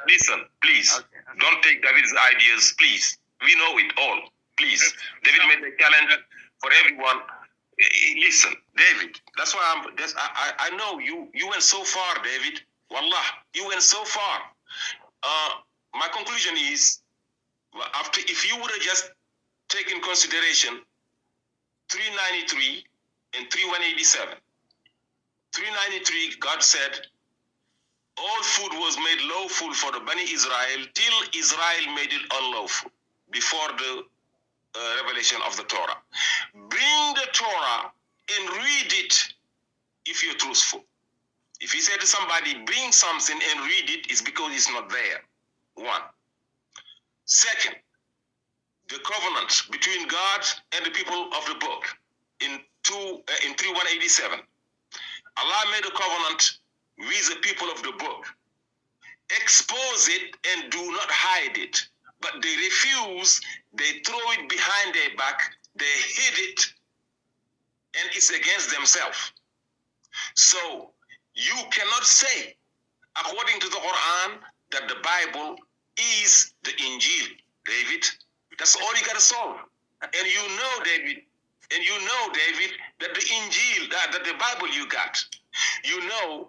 Listen, please. Okay. Don't take David's ideas, please. We know it all. Please. David made a challenge for everyone. Listen, David. That's why I know you went so far, David. Wallah, you went so far. My conclusion is, after if you would have just taken consideration 393 and 3187. 393, God said, all food was made lawful for the Bani Israel till Israel made it unlawful before the revelation of the Torah. Bring the Torah and read it if you're truthful. If you say to somebody, bring something and read it, it's because it's not there. One. Second, the covenant between God and the people of the book in 3187. Allah made a covenant with the people of the book. Expose it and do not hide it. But they refuse, they throw it behind their back, they hid it, and it's against themselves. So you cannot say, according to the Quran, that the Bible is the Injeel, David. That's all you got to solve. And you know, David, that the Injeel, that the Bible you got, you know,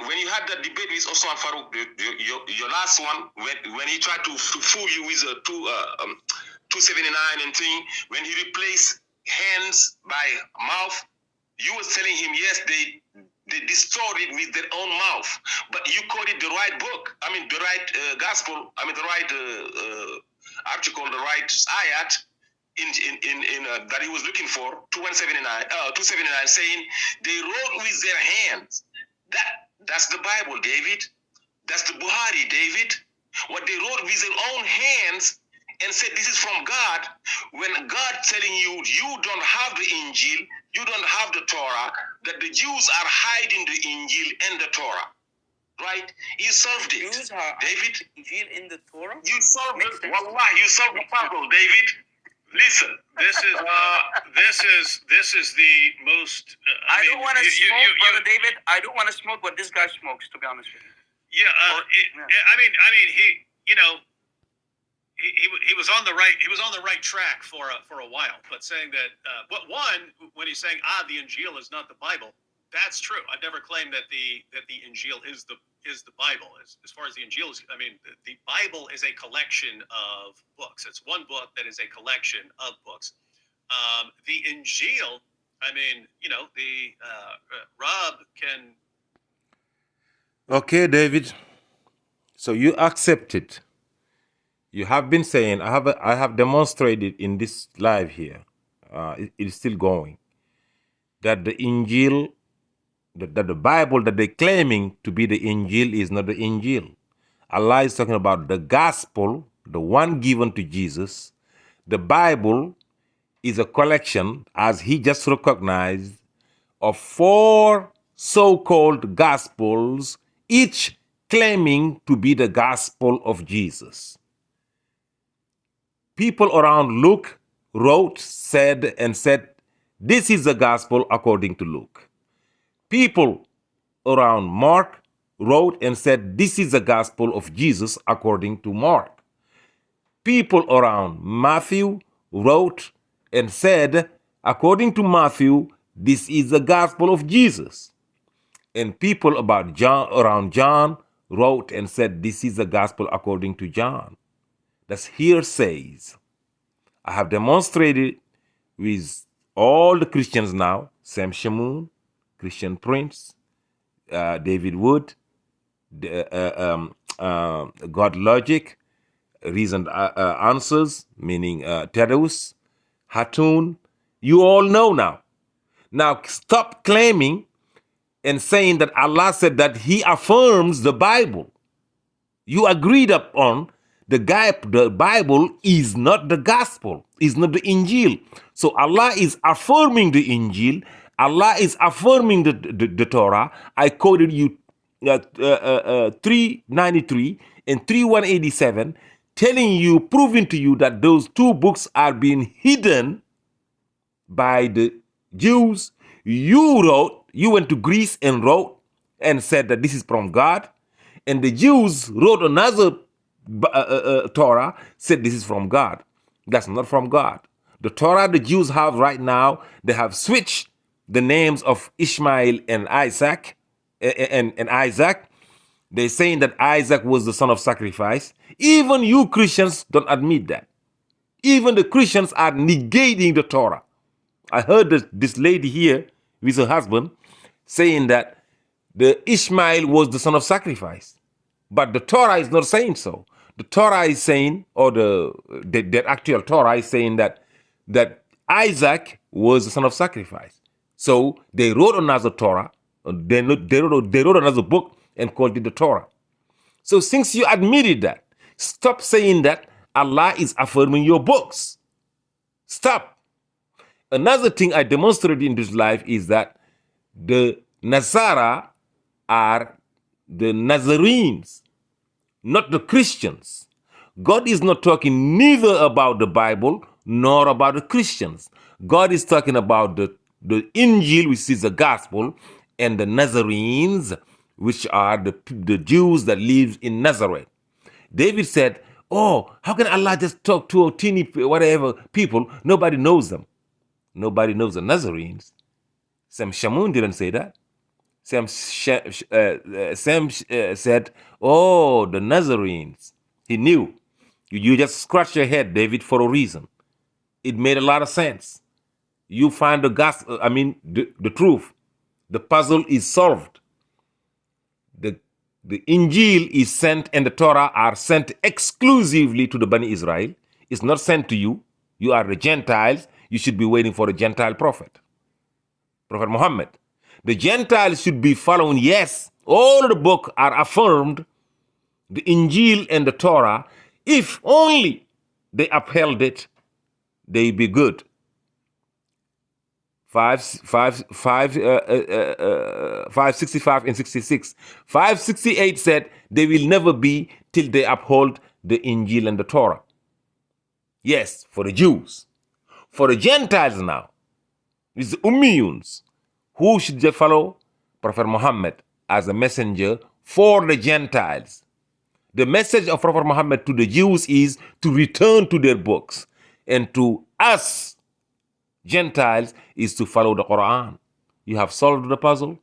when you had that debate with Osman Farouk, your last one, when he tried to fool you with a 279 and thing, when he replaced hands by mouth, you were telling him, yes, they distort it with their own mouth, but you called it the right book. I mean, the right gospel. I mean, the right article, the right ayat in that he was looking for 279, saying they wrote with their hands. That's the Bible, David. That's the Buhari, David. What they wrote with their own hands and said this is from God. When God telling you you don't have the Injeel, you don't have the Torah, that the Jews are hiding the Injeel and the Torah, right? You solved it, Jews are David. Injeel in the Torah. You solved it. Wallah, you solved the puzzle, David. Listen, this is the most. I don't want to smoke, brother David. I don't want to smoke what this guy smokes, to be honest with you. Yeah, I mean, he was on the right track for a while, but saying that when he's saying the Injeel is not the Bible, that's true. I've never claimed that the Injeel is the Bible. As far as the Injeel is, I mean, the Bible is a collection of books. It's one book that is a collection of books. The Injeel, I mean, you know, the Rob can. Okay, David. So you accept it. You have been saying, I have demonstrated in this live here, it is still going, that the Injeel, that the Bible that they're claiming to be the Injeel is not the Injeel. Allah is talking about the gospel, the one given to Jesus. The Bible is a collection, as he just recognized, of 4 so-called gospels, each claiming to be the gospel of Jesus. People around Luke said, this is the gospel according to Luke. People around Mark wrote and said, this is the gospel of Jesus according to Mark. People around Matthew wrote and said, according to Matthew, this is the gospel of Jesus. And people around John wrote and said, this is the gospel according to John. That's hearsays. I have demonstrated with all the Christians now, Sam Shamoon, Christian Prince, David Wood, God Logic, Reasoned Answers, meaning Tedros, Hatun. You all know now. Now stop claiming and saying that Allah said that he affirms the Bible. You agreed upon the Bible is not the gospel, is not the Injeel. So Allah is affirming the Injeel. Allah is affirming the Torah. I quoted you 393 and 3187, telling you, proving to you that those 2 books are being hidden by the Jews. You went to Greece and wrote and said that this is from God. And the Jews wrote another Torah, said this is from God. That's not from God. The Torah the Jews have right now, they have switched the names of Ishmael and Isaac, and Isaac. They're saying that Isaac was the son of sacrifice. Even you Christians don't admit that. Even the Christians are negating the Torah. I heard this lady here with her husband saying that the Ishmael was the son of sacrifice. But the Torah is not saying so. The Torah is saying, or the actual Torah is saying that Isaac was the son of sacrifice. So they wrote another Torah. They wrote another book and called it the Torah. So since you admitted that, stop saying that Allah is affirming your books. Stop. Another thing I demonstrated in this life is that the Nazara are the Nazarenes, not the Christians. God is not talking neither about the Bible nor about the Christians. God is talking about the Injeel, which is the gospel, and the Nazarenes, which are the Jews that live in Nazareth. David said, oh, how can Allah just talk to a teeny whatever people? Nobody knows them. Nobody knows the Nazarenes. Sam Shamoun didn't say that. Sam said, oh, the Nazarenes. He knew. You just scratch your head, David, for a reason. It made a lot of sense. You find the gospel, the truth. The puzzle is solved. The Injeel is sent and the Torah are sent exclusively to the Bani Israel. It's not sent to you. You are the Gentiles. You should be waiting for a Gentile prophet. Prophet Muhammad. The Gentiles should be following, yes, all the books are affirmed, the Injeel and the Torah. If only they upheld it, they'd be good. 565 and 66. 568 said they will never be till they uphold the Injeel and the Torah. Yes, for the Jews. For the Gentiles now, it's the Ummiyuns. Who should they follow? Prophet Muhammad as a messenger for the Gentiles. The message of Prophet Muhammad to the Jews is to return to their books. And to us, Gentiles, is to follow the Quran. You have solved the puzzle.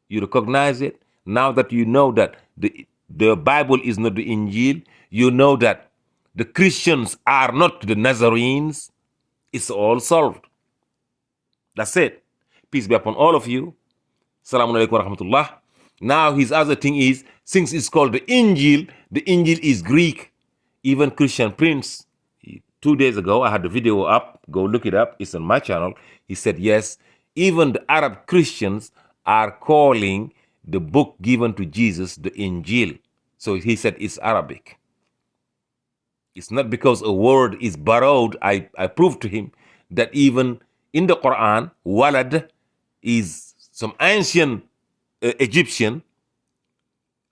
You recognize it. Now that you know that the Bible is not the Injeel, you know that the Christians are not the Nazarenes. It's all solved. That's it. Peace be upon all of you. Assalamu alaikum wa rahmatullah. Now his other thing is, since it's called the Injeel is Greek. Even Christian Prince, 2 days ago, I had the video up. Go look it up. It's on my channel. He said, yes, even the Arab Christians are calling the book given to Jesus the Injeel. So he said it's Arabic. It's not because a word is borrowed. I proved to him that even in the Quran, walad is some ancient Egyptian.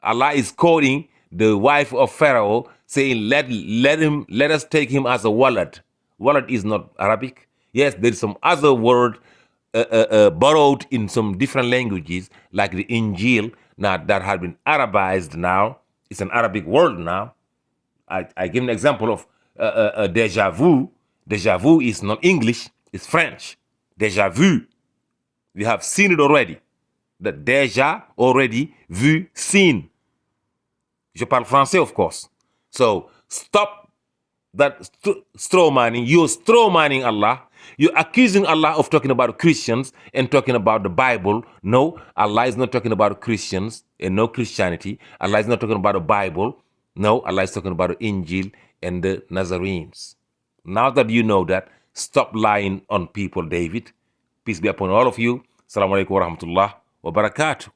Allah is quoting the wife of Pharaoh, saying, let us take him as a walad. Walad is not Arabic. Yes, there is some other word borrowed in some different languages, like the Injeel, now that had been Arabized now. It's an Arabic word now. I give an example of déjà vu. Déjà vu is not English, it's French. Déjà vu. We have seen it already. The déjà, already, vu, seen. Je parle français, of course. So stop that straw manning. You're straw manning Allah. You're accusing Allah of talking about Christians and talking about the Bible. No, Allah is not talking about Christians and no Christianity. Allah is not talking about the Bible. No, Allah is talking about the Injeel and the Nazarenes. Now that you know that, stop lying on people, David. Peace be upon all of you. Assalamu alaikum wa rahmatullah wa barakatuh.